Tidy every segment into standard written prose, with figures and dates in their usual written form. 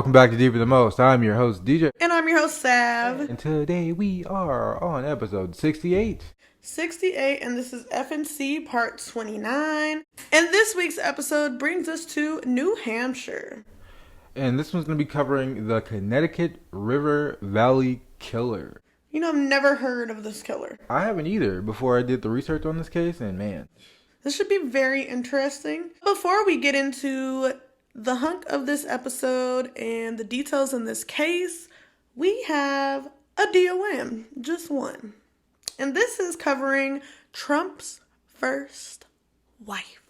welcome back to Deeper the Most. I'm your host, DJ. And I'm your host, Sav. And today we are on episode 68. 68, and this is FNC part 29. And this week's episode brings us to New Hampshire. And this one's going to be covering the Connecticut River Valley Killer. You know, I've never heard of this killer. I haven't either before I did the research on this case, and man. This should be very interesting. Before we get into the hunk of this episode and the details in this case, we have a DOM, just one. And this is covering Trump's first wife.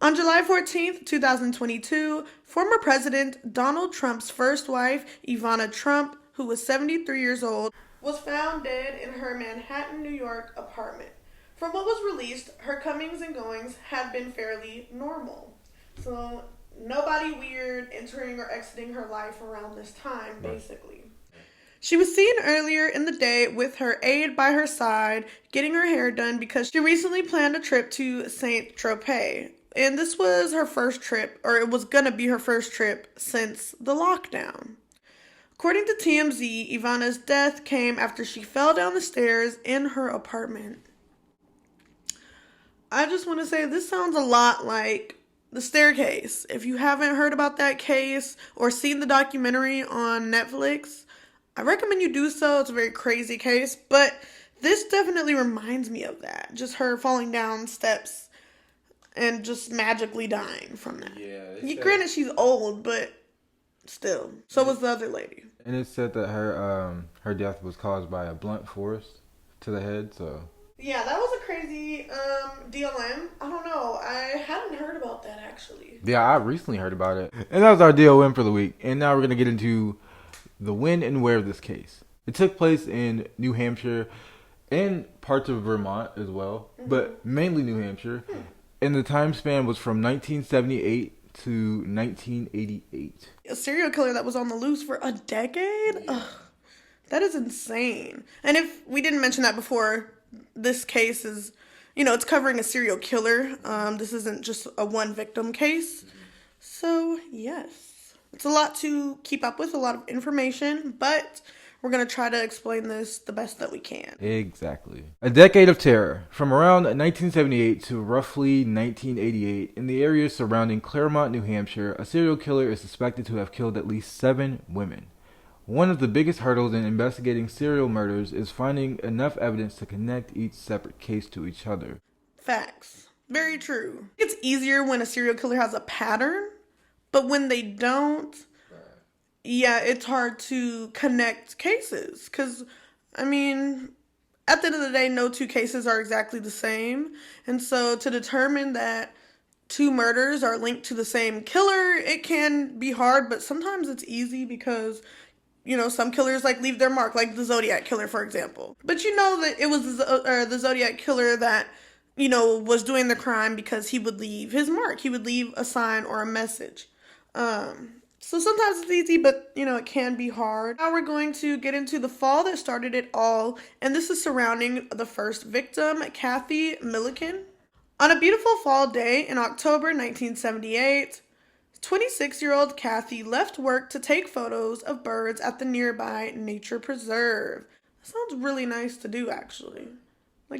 On July 14th, 2022, former President Donald Trump's first wife, Ivana Trump, who was 73 years old, was found dead in her Manhattan, New York apartment. From what was released, her comings and goings had been fairly normal. So nobody weird entering or exiting her life around this time, basically. She was seen earlier in the day with her aide by her side, getting her hair done because she recently planned a trip to Saint Tropez. And this was her first trip, or it was gonna be her first trip since the lockdown. According to TMZ, Ivana's death came after she fell down the stairs in her apartment. I just want to say this sounds a lot like The Staircase. If you haven't heard about that case or seen the documentary on Netflix, I recommend you do so. It's a very crazy case, but this definitely reminds me of that. Just her falling down steps and just magically dying from that. Yeah. Granted, she's old, but still. So was the other lady. And it said that her death was caused by a blunt force to the head, so... Yeah, that was a crazy DLM. I don't know. I hadn't heard about that, actually. Yeah, I recently heard about it. And that was our DOM for the week. And now we're going to get into the when and where of this case. It took place in New Hampshire and parts of Vermont as well, but mainly New Hampshire. And the time span was from 1978 to 1988. A serial killer that was on the loose for a decade? Yeah. Ugh, that is insane. And if we didn't mention that before, this case is, it's covering a serial killer. This isn't just a one victim case. So, yes. It's a lot to keep up with, a lot of information, but we're going to try to explain this the best that we can. Exactly. A decade of terror. From around 1978 to roughly 1988, in the area surrounding Claremont, New Hampshire, a serial killer is suspected to have killed at least 7 women. One of the biggest hurdles in investigating serial murders is finding enough evidence to connect each separate case to each other. Facts. Very true. It's easier when a serial killer has a pattern, but when they don't, yeah, it's hard to connect cases. Because, at the end of the day, no two cases are exactly the same. And so to determine that 2 murders are linked to the same killer, it can be hard, but sometimes it's easy because... some killers leave their mark, like the Zodiac killer, for example. But that it was the Zodiac killer that, was doing the crime because he would leave his mark. He would leave a sign or a message. So sometimes it's easy, but, it can be hard. Now we're going to get into the fall that started it all, and this is surrounding the first victim, Kathy Milliken. On a beautiful fall day in October 1978, 26-year-old Kathy left work to take photos of birds at the nearby nature preserve. That sounds really nice to do, actually.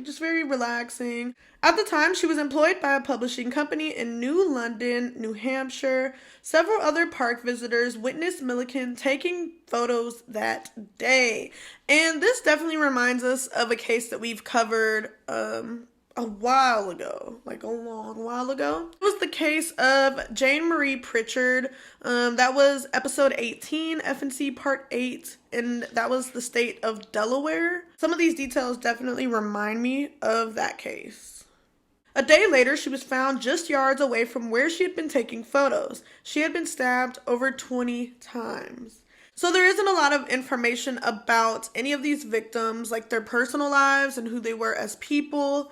Just very relaxing. At the time, she was employed by a publishing company in New London, New Hampshire. Several other park visitors witnessed Milliken taking photos that day. And this definitely reminds us of a case that we've covered, a while ago, a long while ago. It was the case of Jane Marie Pritchard. That was episode 18, FNC part 8, and that was the state of Delaware. Some of these details definitely remind me of that case. A day later, she was found just yards away from where she had been taking photos. She had been stabbed over 20 times. So there isn't a lot of information about any of these victims, their personal lives and who they were as people.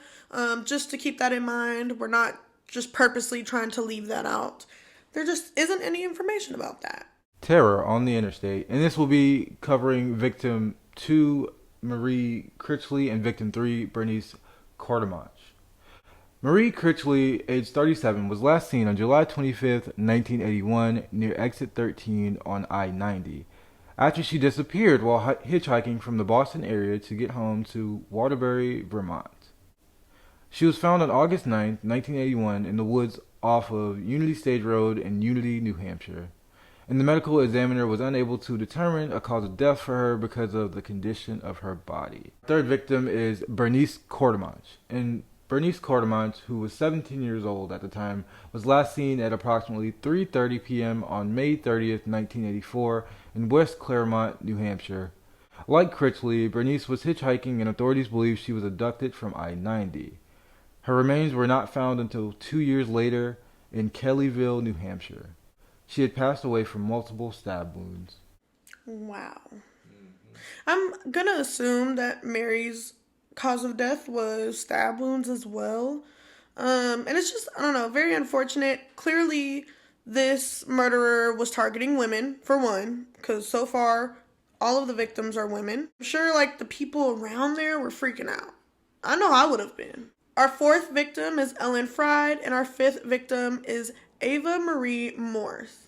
Just to keep that in mind, we're not just purposely trying to leave that out. There just isn't any information about that. Terror on the interstate. And this will be covering victim 2, Marie Critchley, and victim 3, Bernice Cardamage. Marie Critchley, age 37, was last seen on July 25th, 1981, near exit 13 on I-90, after she disappeared while hitchhiking from the Boston area to get home to Waterbury, Vermont. She was found on August 9th, 1981, in the woods off of Unity Stage Road in Unity, New Hampshire, and the medical examiner was unable to determine a cause of death for her because of the condition of her body. Third victim is Bernice Courtemanche, and Bernice Courtemanche, who was 17 years old at the time, was last seen at approximately 3:30 p.m. on May 30th, 1984, in West Claremont, New Hampshire. Like Critchley, Bernice was hitchhiking and authorities believe she was abducted from I-90. Her remains were not found until 2 years later in Kellyville, New Hampshire. She had passed away from multiple stab wounds. Wow. I'm going to assume that Mary's cause of death was stab wounds as well. And it's just, I don't know, very unfortunate. Clearly, this murderer was targeting women, for one, because so far, all of the victims are women. I'm sure, like, the people around there were freaking out. I know I would have been. Our fourth victim is Ellen Fried, and our fifth victim is Ava Marie Morse.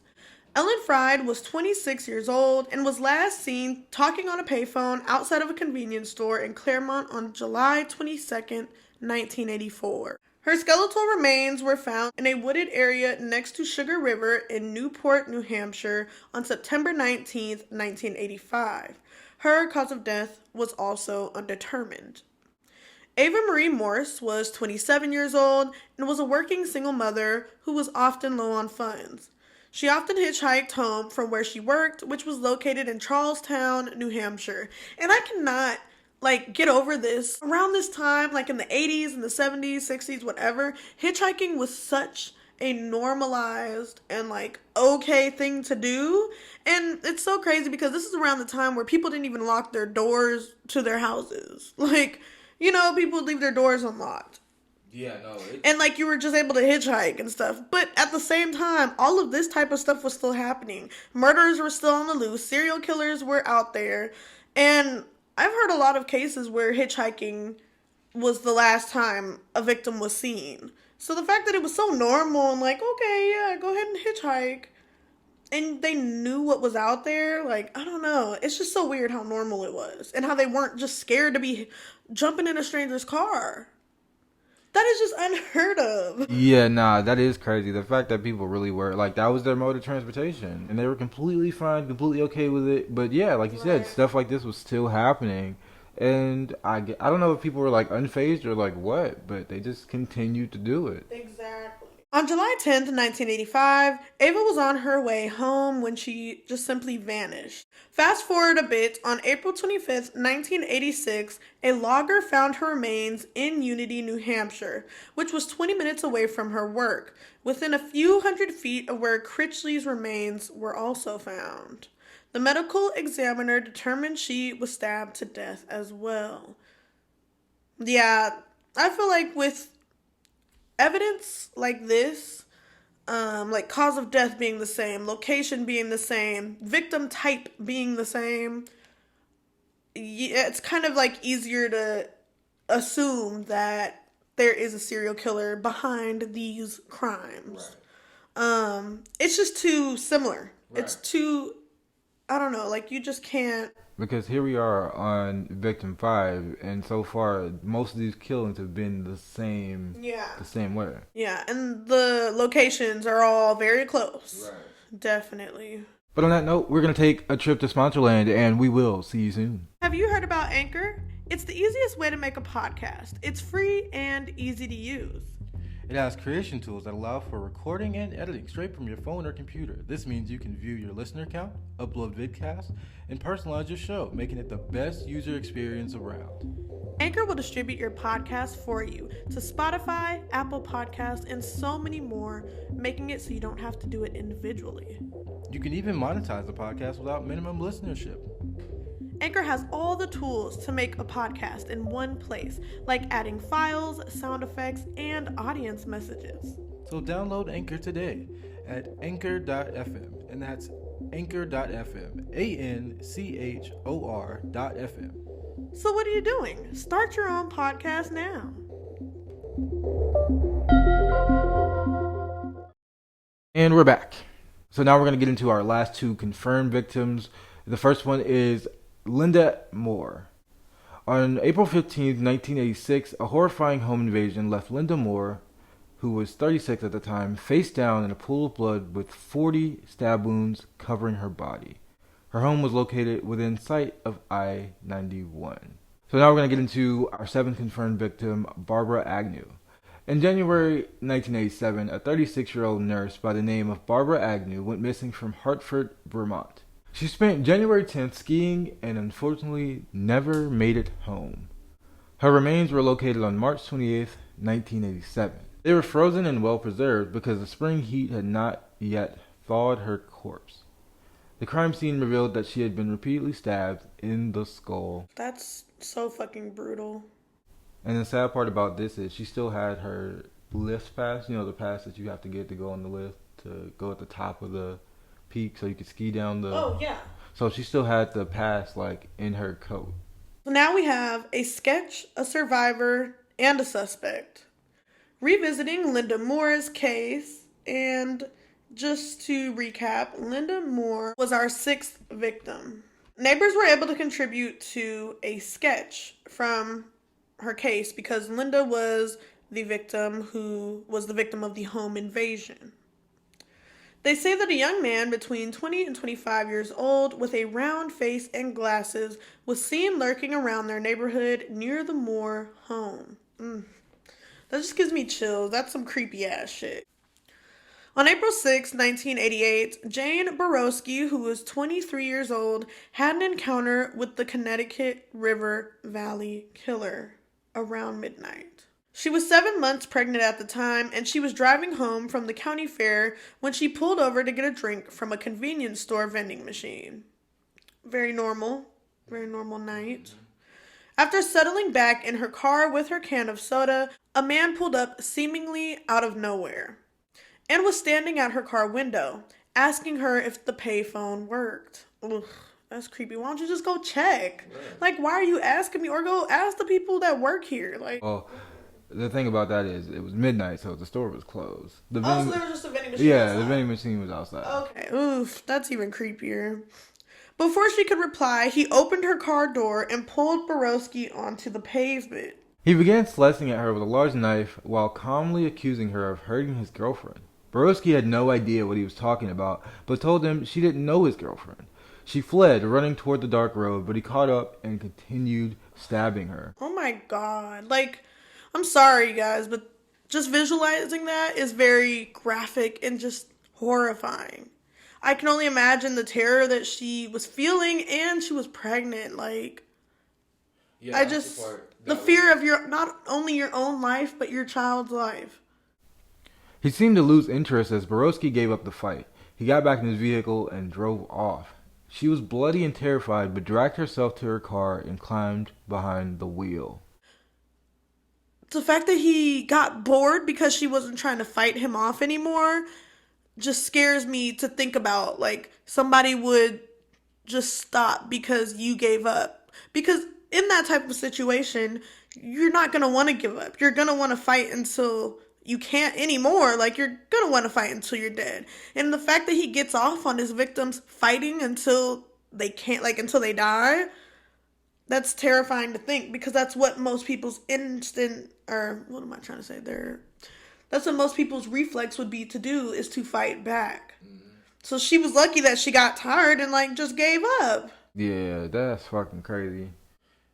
Ellen Fried was 26 years old and was last seen talking on a payphone outside of a convenience store in Claremont on July 22nd, 1984. Her skeletal remains were found in a wooded area next to Sugar River in Newport, New Hampshire on September 19th, 1985. Her cause of death was also undetermined. Ava Marie Morse was 27 years old and was a working single mother who was often low on funds. She often hitchhiked home from where she worked, which was located in Charlestown, New Hampshire. And I cannot, get over this. Around this time, in the 80s and the 70s, 60s, whatever, hitchhiking was such a normalized and, okay thing to do. And it's so crazy because this is around the time where people didn't even lock their doors to their houses. People would leave their doors unlocked. Yeah, no. And, you were just able to hitchhike and stuff. But at the same time, all of this type of stuff was still happening. Murderers were still on the loose. Serial killers were out there. And I've heard a lot of cases where hitchhiking was the last time a victim was seen. So the fact that it was so normal and okay, yeah, go ahead and hitchhike. And they knew what was out there. I don't know. It's just so weird how normal it was. And how they weren't just scared to be jumping in a stranger's car. That is just unheard of. Yeah, nah, that is crazy. The fact that people really were, that was their mode of transportation. And they were completely fine, completely okay with it. But yeah, like you said, stuff like this was still happening. And I don't know if people were, unfazed or, what. But they just continued to do it. Exactly. On July 10th, 1985, Ava was on her way home when she just simply vanished. Fast forward a bit, on April 25th, 1986, a logger found her remains in Unity, New Hampshire, which was 20 minutes away from her work, within a few hundred feet of where Critchley's remains were also found. The medical examiner determined she was stabbed to death as well. Yeah, I feel like with evidence like this, cause of death being the same, location being the same, victim type being the same, it's kind of easier to assume that there is a serial killer behind these crimes. Right. It's just too similar. Right. It's too, I don't know, you just can't. Because here we are on victim 5, and so far most of these killings have been the same. Yeah. The same way. Yeah, and the locations are all very close. Right. Definitely. But on that note, we're going to take a trip to Sponsorland, and we will see you soon. Have you heard about Anchor? It's the easiest way to make a podcast. It's free and easy to use. It has creation tools that allow for recording and editing straight from your phone or computer. This means you can view your listener count, upload vidcasts, and personalize your show, making it the best user experience around. Anchor will distribute your podcast for you to Spotify, Apple Podcasts, and so many more, making it so you don't have to do it individually. You can even monetize the podcast without minimum listenership. Anchor has all the tools to make a podcast in one place, like adding files, sound effects, and audience messages. So download Anchor today at anchor.fm, and that's anchor.fm, ANCHOR.FM. So what are you doing? Start your own podcast now. And we're back. So now we're going to get into our last two confirmed victims. The first one is Linda Moore. On April 15th, 1986, a horrifying home invasion left Linda Moore, who was 36 at the time, face down in a pool of blood with 40 stab wounds covering her body. Her home was located within sight of I-91. So now we're going to get into our seventh confirmed victim, Barbara Agnew. In January 1987, a 36-year-old nurse by the name of Barbara Agnew went missing from Hartford, Vermont. She spent January 10th skiing and unfortunately never made it home. Her remains were located on March 28th, 1987. They were frozen and well preserved because the spring heat had not yet thawed her corpse. The crime scene revealed that she had been repeatedly stabbed in the skull. That's so fucking brutal. And the sad part about this is she still had her lift pass, the pass that you have to get to go on the lift, to go at the top of the peak so you could ski down the... Oh, yeah. So she still had the pass, in her coat. So now we have a sketch, a survivor, and a suspect. Revisiting Linda Moore's case, and just to recap, Linda Moore was our sixth victim. Neighbors were able to contribute to a sketch from her case because Linda was the victim who was the victim of the home invasion. They say that a young man between 20 and 25 years old with a round face and glasses was seen lurking around their neighborhood near the Moore home. That just gives me chills. That's some creepy ass shit. On April 6, 1988, Jane Borowski, who was 23 years old, had an encounter with the Connecticut River Valley Killer around midnight. She was 7 months pregnant at the time, and she was driving home from the county fair when she pulled over to get a drink from a convenience store vending machine. Very normal night. After settling back in her car with her can of soda, a man pulled up seemingly out of nowhere and was standing at her car window, asking her if the payphone worked. Ugh, that's creepy. Why don't you just go check? Right. Why are you asking me? Or go ask the people that work here. Well, the thing about that is, it was midnight, so the store was closed. So there was just a vending machine outside? The vending machine was outside. Okay, oof, that's even creepier. Before she could reply, he opened her car door and pulled Borowski onto the pavement. He began slicing at her with a large knife while calmly accusing her of hurting his girlfriend. Borowski had no idea what he was talking about, but told him she didn't know his girlfriend. She fled, running toward the dark road, but he caught up and continued stabbing her. Oh my god. I'm sorry, guys, but just visualizing that is very graphic and just horrifying. I can only imagine the terror that she was feeling, and she was pregnant. The fear of not only your own life, but your child's life. He seemed to lose interest as Borowski gave up the fight. He got back in his vehicle and drove off. She was bloody and terrified, but dragged herself to her car and climbed behind the wheel. The fact that he got bored because she wasn't trying to fight him off anymore just scares me to think about. Somebody would just stop because you gave up. Because in that type of situation, you're not going to want to give up. You're going to want to fight until you can't anymore. You're going to want to fight until you're dead. And the fact that he gets off on his victims fighting until they can't, until they die, that's terrifying to think, because that's what most people's that's what most people's reflex would be to do, is to fight back. Mm-hmm. So she was lucky that she got tired and just gave up. Yeah, that's fucking crazy.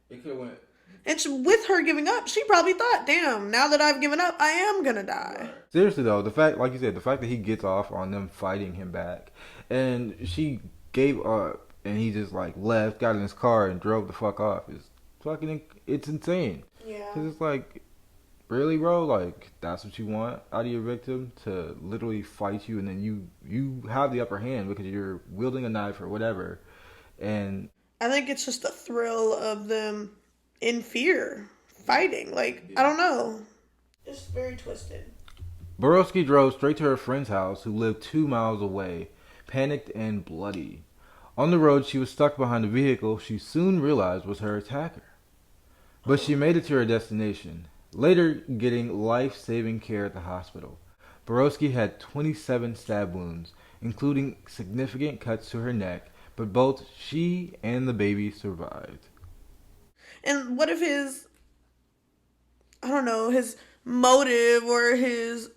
It could have went. And with her giving up, she probably thought, damn, now that I've given up, I am gonna die. Right. Seriously though, the fact, like you said, the fact that he gets off on them fighting him back, and she gave up, and he just left, got in his car, and drove the fuck off, is fucking, it's insane. Yeah. Cause it's really, bro? That's what you want out of your victim, to literally fight you, and then you have the upper hand because you're wielding a knife or whatever, and I think it's just the thrill of them in fear, fighting. I don't know. It's very twisted. Borowski drove straight to her friend's house, who lived 2 miles away, panicked and bloody. On the road, she was stuck behind a vehicle she soon realized was her attacker. But she made it to her destination, later getting life-saving care at the hospital. Borowski had 27 stab wounds, including significant cuts to her neck, but both she and the baby survived. And what if I don't know, his motive or his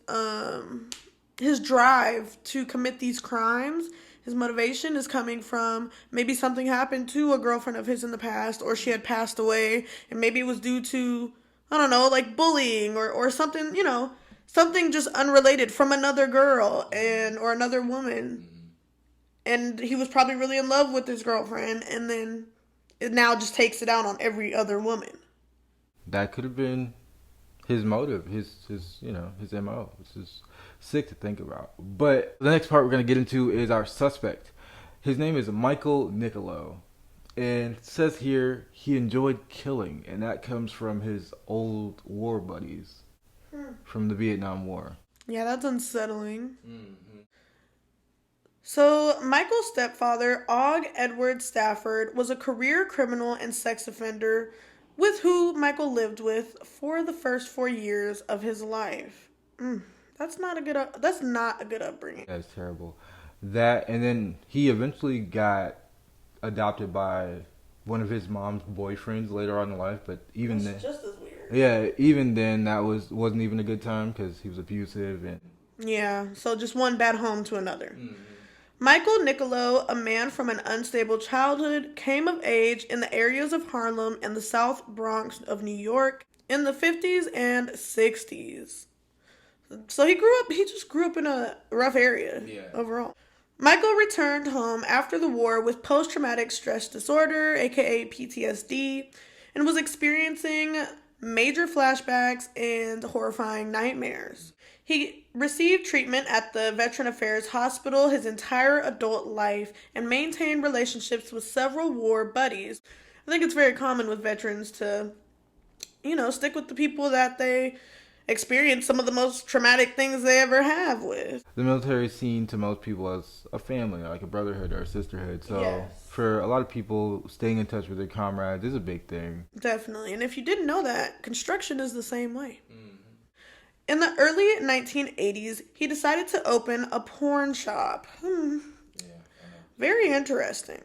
drive to commit these crimes, his motivation is coming from maybe something happened to a girlfriend of his in the past, or she had passed away, and maybe it was due to, I don't know, like bullying or something, something just unrelated from another girl or another woman. And he was probably really in love with his girlfriend, and then it now just takes it out on every other woman. That could have been his motive, his MO, which is sick to think about. But the next part we're going to get into is our suspect. His name is Michael Nicolo. And it says here he enjoyed killing, and that comes from his old war buddies from the Vietnam War. Yeah, that's unsettling. So, Michael's stepfather, Og Edward Stafford, was a career criminal and sex offender with who Michael lived with for the first 4 years of his life. That's not a good upbringing. That's terrible. That, and then he eventually got adopted by one of his mom's boyfriends later on in life, but even then, just as weird. Yeah, even then that wasn't even a good time because he was abusive and. Yeah, so just one bad home to another. Michael Nicolo, a man from an unstable childhood, came of age in the areas of Harlem and the South Bronx of New York in the 50s and 60s. So he just grew up in a rough area overall. Michael returned home after the war with post-traumatic stress disorder, aka PTSD, and was experiencing major flashbacks and horrifying nightmares. He received treatment at the Veteran Affairs Hospital his entire adult life and maintained relationships with several war buddies. I think it's very common with veterans to, stick with the people that they experience some of the most traumatic things they ever have with. The military is seen to most people as a family, like a brotherhood or a sisterhood. So Yes. For a lot of people, staying in touch with their comrades is a big thing. Definitely. And if you didn't know that, construction is the same way. In the early 1980s, he decided to open a porn shop. Very interesting.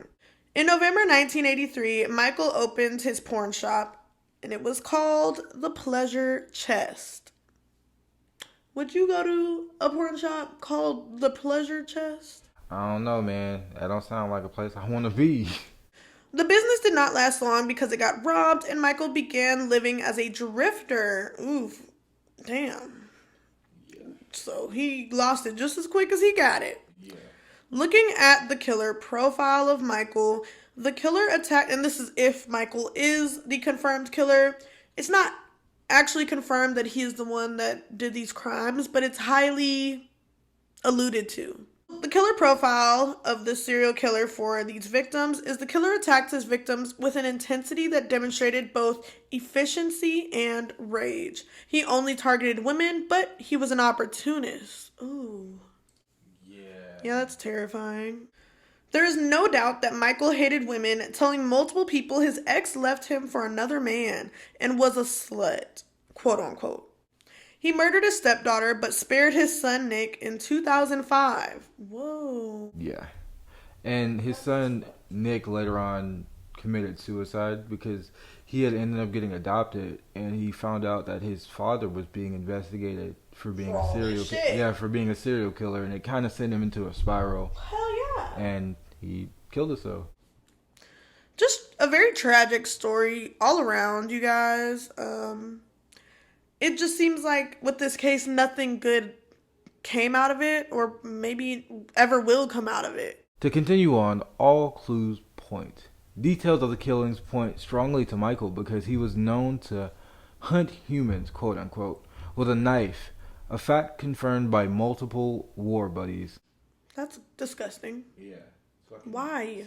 In November 1983, Michael opened his porn shop, and it was called The Pleasure Chest. Would you go to a porn shop called The Pleasure Chest? I don't know, man. That don't sound like a place I want to be. The business did not last long because it got robbed, and Michael began living as a drifter. Oof. Damn. So he lost it just as quick as he got it. Looking at the killer profile of Michael, the killer attacked, and this is if Michael is the confirmed killer. It's not actually confirmed that he is the one that did these crimes, but it's highly alluded to. The killer profile of the serial killer for these victims is the killer attacked his victims with an intensity that demonstrated both efficiency and rage. He only targeted women, but he was an opportunist. Ooh. Yeah, that's terrifying. There is no doubt that Michael hated women, telling multiple people his ex left him for another man and was a slut, quote unquote. He murdered his stepdaughter, but spared his son Nick in 2005. Whoa. Yeah. And his son Nick later on committed suicide because he had ended up getting adopted, and he found out that his father was being investigated for being for being a serial killer, and it kind of sent him into a spiral. Hell yeah. And he killed himself. Just a very tragic story all around, you guys. It just seems like with this case, nothing good came out of it, or maybe ever will come out of it. To continue on, all clues point. Details of the killings point strongly to Michael because he was known to hunt humans, quote unquote, with a knife, a fact confirmed by multiple war buddies. That's disgusting. Yeah. Why?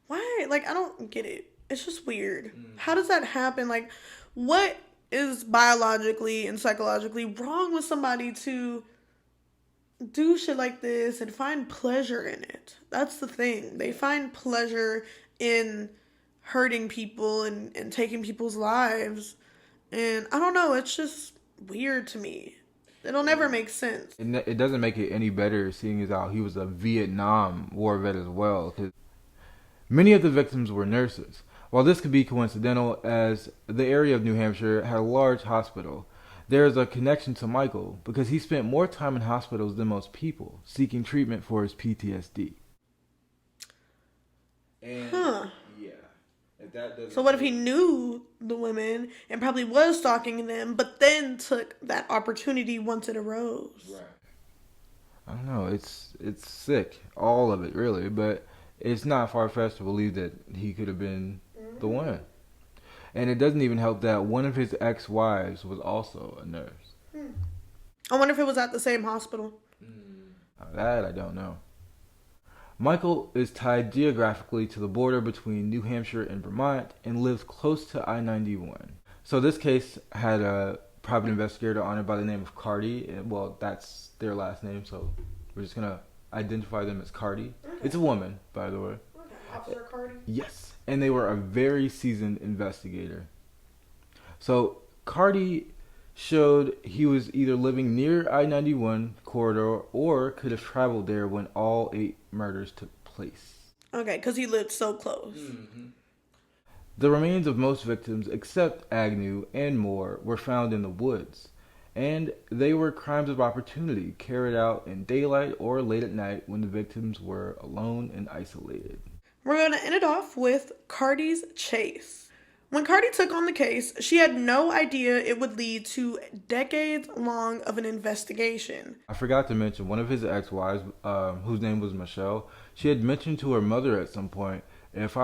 Why? Like, I don't get it. It's just weird. How does that happen? Like, what is biologically and psychologically wrong with somebody to do shit like this and find pleasure in it? That's the thing. They find pleasure in hurting people and taking people's lives. And I don't know, it's just weird to me. It'll never make sense. It doesn't make it any better seeing as how he was a Vietnam War vet as well. 'Cause many of the victims were nurses. While this could be coincidental, as the area of New Hampshire had a large hospital, there is a connection to Michael because he spent more time in hospitals than most people, seeking treatment for his PTSD. And, yeah. If that doesn't So what if he knew the women and probably was stalking them, but then took that opportunity once it arose? Right. I don't know. It's sick, all of it, really. But it's not far-fetched to believe that he could have been the one. And it doesn't even help that one of his ex-wives was also a nurse. I wonder if it was at the same hospital. That I don't know. Michael is tied geographically to the border between New Hampshire and Vermont and lives close to I-91. So this case had a private investigator on it by the name of Cardi. And, well, that's their last name, so we're just going to identify them as Cardi. Okay. It's a woman, by the way. Okay, Officer Cardi? Yes, and they were a very seasoned investigator. So Cardi showed he was either living near I-91 corridor or could have traveled there when all 8 murders took place. Okay, because he lived so close. Mm-hmm. The remains of most victims, except Agnew and Moore, were found in the woods, and they were crimes of opportunity carried out in daylight or late at night when the victims were alone and isolated. We're going to end it off with Cardi's chase. When Cardi took on the case, she had no idea it would lead to decades long of an investigation. I forgot to mention one of his ex-wives, whose name was Michelle. She had mentioned to her mother at some point, if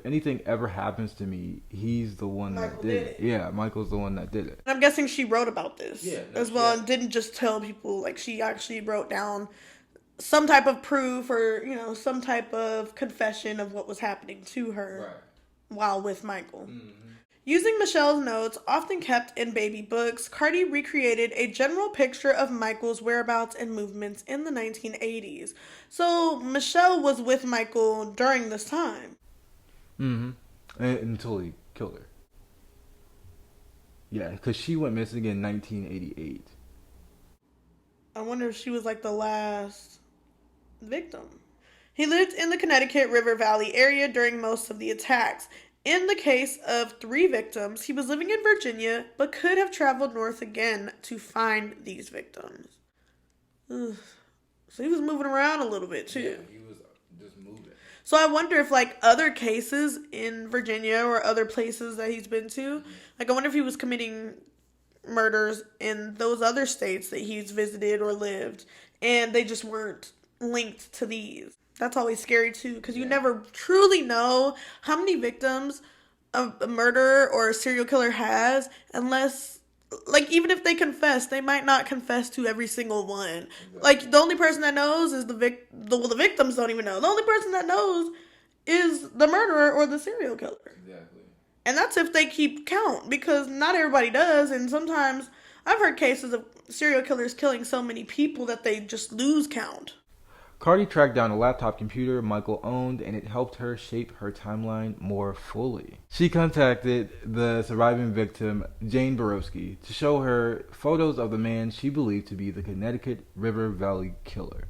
anything ever happens to me, he's the one that did it. Yeah, Michael's the one that did it. I'm guessing she wrote about this as well and didn't just tell people. Like, she actually wrote down some type of proof or, some type of confession of what was happening to her. Right. While with Michael. Mm-hmm. Using Michelle's notes, often kept in baby books, Cardi recreated a general picture of Michael's whereabouts and movements in the 1980s. So Michelle was with Michael during this time. Mm-hmm. Until he killed her. Yeah, because she went missing in 1988. I wonder if she was like the last victim. He lived in the Connecticut River Valley area during most of the attacks. In the case of 3 victims, he was living in Virginia, but could have traveled north again to find these victims. Ugh. So he was moving around a little bit, too. Yeah, he was just moving. So I wonder if, other cases in Virginia or other places that he's been to, I wonder if he was committing murders in those other states that he's visited or lived, and they just weren't linked to these. That's always scary, too, because you never truly know how many victims a murderer or a serial killer has unless, even if they confess, they might not confess to every single one. Exactly. The only person that knows is the victims don't even know. The only person that knows is the murderer or the serial killer. Exactly. And that's if they keep count, because not everybody does, and sometimes I've heard cases of serial killers killing so many people that they just lose count. Cardi tracked down a laptop computer Michael owned, and it helped her shape her timeline more fully. She contacted the surviving victim, Jane Borowski, to show her photos of the man she believed to be the Connecticut River Valley killer.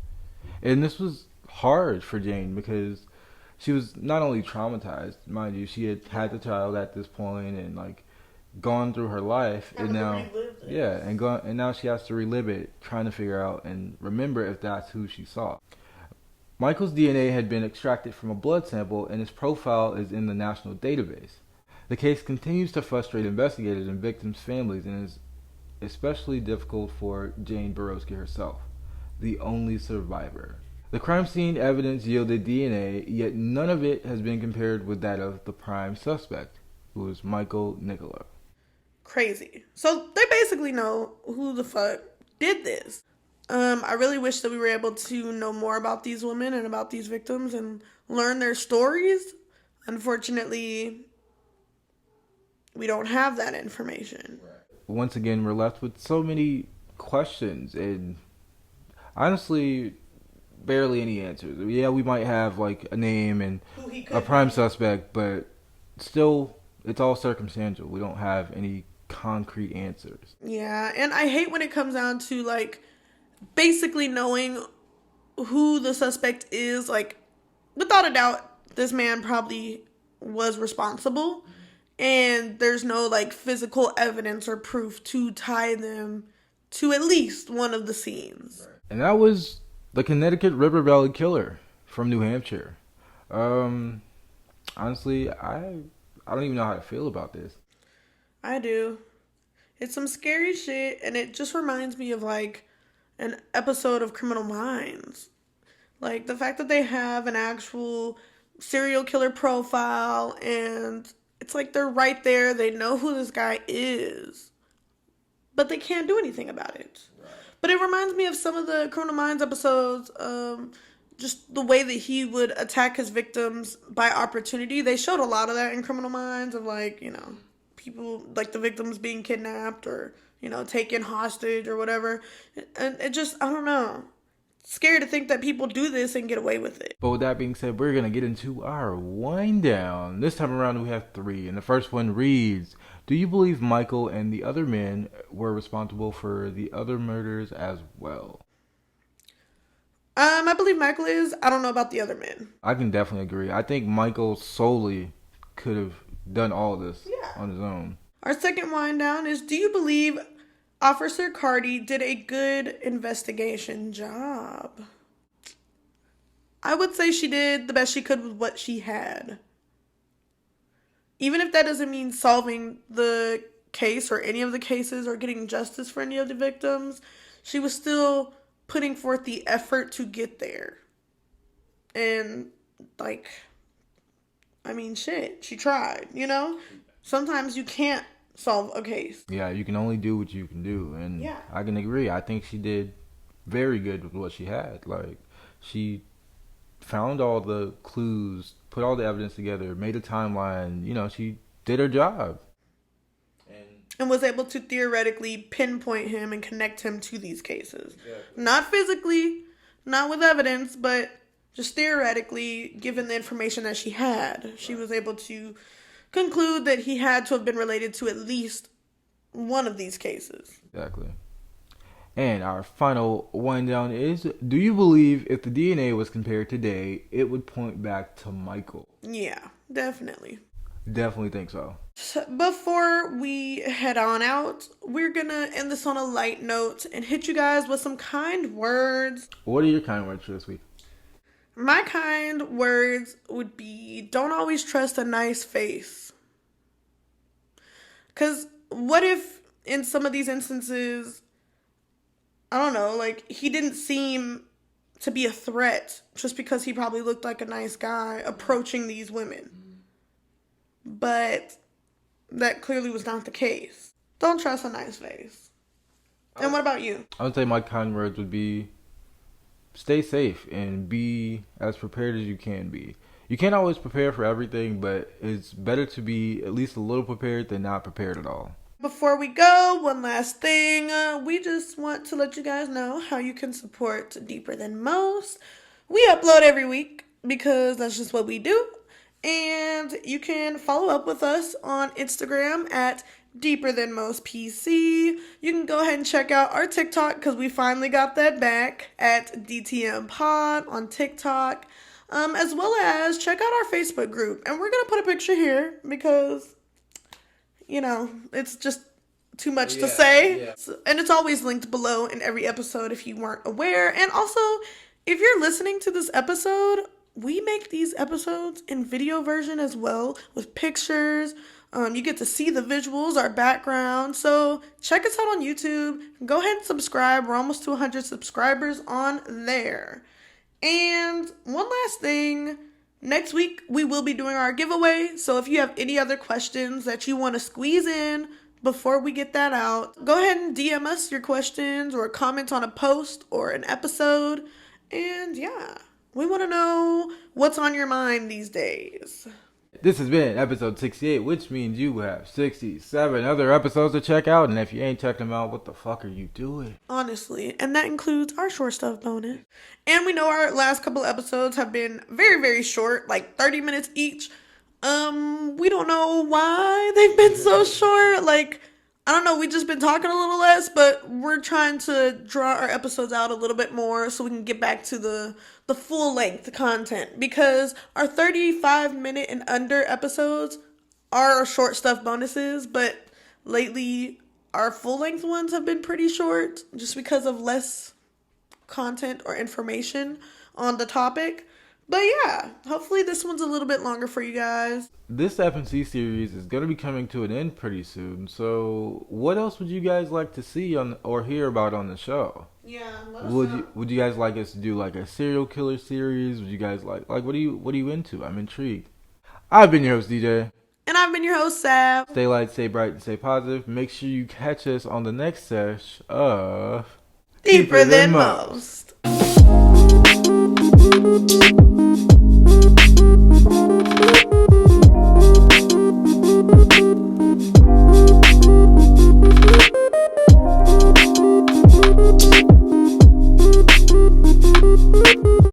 And this was hard for Jane because she was not only traumatized, mind you, she had the child at this point and gone through her life, and now and now she has to relive it, trying to figure out and remember if that's who she saw. Michael's DNA had been extracted from a blood sample, and his profile is in the national database. The case continues to frustrate investigators and victims' families, and is especially difficult for Jane Borowski herself, the only survivor. The crime scene evidence yielded DNA, yet none of it has been compared with that of the prime suspect, who was Michael Niccolo. Crazy. So they basically know who the fuck did this. I really wish that we were able to know more about these women and about these victims and learn their stories. Unfortunately, we don't have that information. Once again, we're left with so many questions and honestly, barely any answers. Yeah, we might have a name and a prime suspect, but still, it's all circumstantial. We don't have any concrete answers. Yeah, and I hate when it comes down to like basically knowing who the suspect is. Like, without a doubt, this man probably was responsible, and there's no like physical evidence or proof to tie them to at least one of the scenes. And that was the Connecticut River Valley Killer from New Hampshire. Honestly, I don't even know how to feel about this. I do. It's some scary shit, and it just reminds me of like an episode of Criminal Minds. Like the fact that they have an actual serial killer profile, and it's like they're right there. They know who this guy is, but they can't do anything about it. Right. But it reminds me of some of the Criminal Minds episodes. Just the way that he would attack his victims by opportunity. They showed a lot of that in Criminal Minds, of like, you know, people, like the victims being kidnapped or, you know, taken hostage or whatever. And it just, I don't know. It's scary to think that people do this and get away with it. But with that being said, we're going to get into our wind down. This time around we have 3. And the first one reads, do you believe Michael and the other men were responsible for the other murders as well? I believe Michael is. I don't know about the other men. I can definitely agree. I think Michael solely could have done all this on his own. Our second wind down is, do you believe Officer Cardi did a good investigation job? I would say she did the best she could with what she had. Even if that doesn't mean solving the case or any of the cases or getting justice for any of the victims, she was still putting forth the effort to get there. And, like, I mean, shit, she tried, you know? Sometimes you can't solve a case. Yeah, you can only do what you can do. And I can agree. I think she did very good with what she had. Like, she found all the clues, put all the evidence together, made a timeline. You know, she did her job. And was able to theoretically pinpoint him and connect him to these cases. Exactly. Not physically, not with evidence, but just theoretically, given the information that she had. Right. She was able to conclude that he had to have been related to at least one of these cases. Exactly. And our final wind down is, do you believe if the DNA was compared today, it would point back to Michael? Yeah, definitely. Definitely think so. Before we head on out, we're gonna end this on a light note and hit you guys with some kind words. What are your kind words for this week? My kind words would be, don't always trust a nice face. Because what if in some of these instances, I don't know, like he didn't seem to be a threat just because he probably looked like a nice guy approaching these women. But that clearly was not the case. Don't trust a nice face. And what about you? I would say my kind words would be, stay safe and be as prepared as you can be. You can't always prepare for everything, but it's better to be at least a little prepared than not prepared at all. Before we go, one last thing. We just want to let you guys know how you can support Deeper Than Most. We upload every week because that's just what we do. And you can follow up with us on Instagram at Deeper Than Most PC. You can go ahead and check out our TikTok because we finally got that back at DTM Pod on TikTok. As well as check out our Facebook group. And we're going to put a picture here because, you know, it's just too much to say. Yeah. And it's always linked below in every episode if you weren't aware. And also, if you're listening to this episode, we make these episodes in video version as well with pictures. You get to see the visuals, our background. So check us out on YouTube. Go ahead and subscribe. We're almost to 100 subscribers on there. And one last thing. Next week, we will be doing our giveaway. So if you have any other questions that you want to squeeze in before we get that out, go ahead and DM us your questions or comment on a post or an episode. And yeah. We want to know what's on your mind these days. This has been episode 68, which means you have 67 other episodes to check out. And if you ain't checking them out, what the fuck are you doing? Honestly. And that includes our short stuff bonus. And we know our last couple episodes have been very, very short, like 30 minutes each. We don't know why they've been so short. Like, I don't know, we just been talking a little less, but we're trying to draw our episodes out a little bit more so we can get back to the full length content, because our 35-minute and under episodes are short stuff bonuses, but lately our full length ones have been pretty short just because of less content or information on the topic. But yeah, hopefully this one's a little bit longer for you guys. This FNC series is going to be coming to an end pretty soon. So, what else would you guys like to see on or hear about on the show? Yeah, let us know. Would you guys like us to do like a serial killer series? Would you guys like what are you into? I'm intrigued. I've been your host DJ. And I've been your host, Sav. Stay light, stay bright, and stay positive. Make sure you catch us on the next sesh of Deeper Than Most.